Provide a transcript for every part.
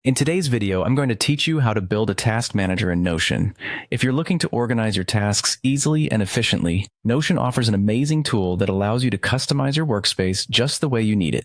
In today's video, I'm going to teach you how to build a task manager in Notion. If you're looking to organize your tasks easily and efficiently, Notion offers an amazing tool that allows you to customize your workspace just the way you need it.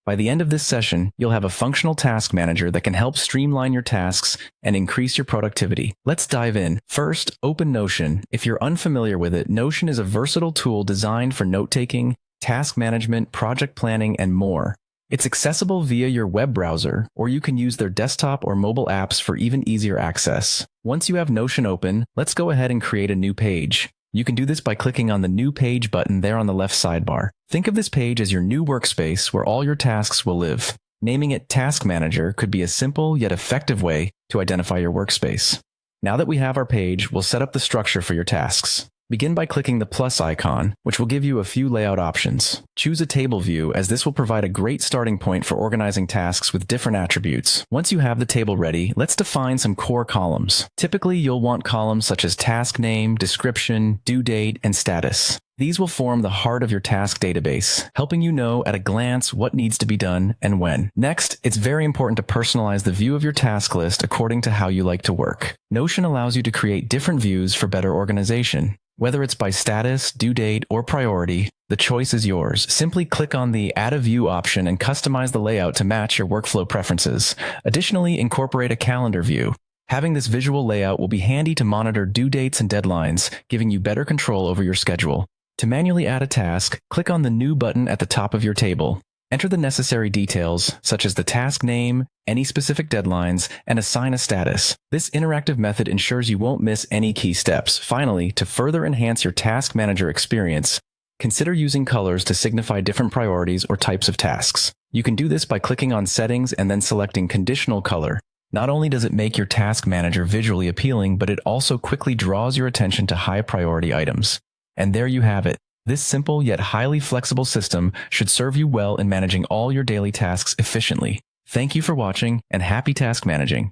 By the end of this session, you'll have a functional task manager that can help streamline your tasks and increase your productivity. Let's dive in. First, open Notion. If you're unfamiliar with it, Notion is a versatile tool designed for note-taking, task management, project planning, and more. It's accessible via your web browser, or you can use their desktop or mobile apps for even easier access. Once you have Notion open, let's go ahead and create a new page. You can do this by clicking on the New Page button there on the left sidebar. Think of this page as your new workspace where all your tasks will live. Naming it Task Manager could be a simple yet effective way to identify your workspace. Now that we have our page, we'll set up the structure for your tasks. Begin by clicking the plus icon, which will give you a few layout options. Choose a table view, as this will provide a great starting point for organizing tasks with different attributes. Once you have the table ready, let's define some core columns. Typically, you'll want columns such as task name, description, due date, and status. These will form the heart of your task database, helping you know at a glance what needs to be done and when. Next, it's very important to personalize the view of your task list according to how you like to work. Notion allows you to create different views for better organization. Whether it's by status, due date, or priority, the choice is yours. Simply click on the Add a View option and customize the layout to match your workflow preferences. Additionally, incorporate a calendar view. Having this visual layout will be handy to monitor due dates and deadlines, giving you better control over your schedule. To manually add a task, click on the New button at the top of your table. Enter the necessary details, such as the task name, any specific deadlines, and assign a status. This interactive method ensures you won't miss any key steps. Finally, to further enhance your task manager experience, consider using colors to signify different priorities or types of tasks. You can do this by clicking on Settings and then selecting Conditional Color. Not only does it make your task manager visually appealing, but it also quickly draws your attention to high priority items. And there you have it. This simple yet highly flexible system should serve you well in managing all your daily tasks efficiently. Thank you for watching, and happy task managing.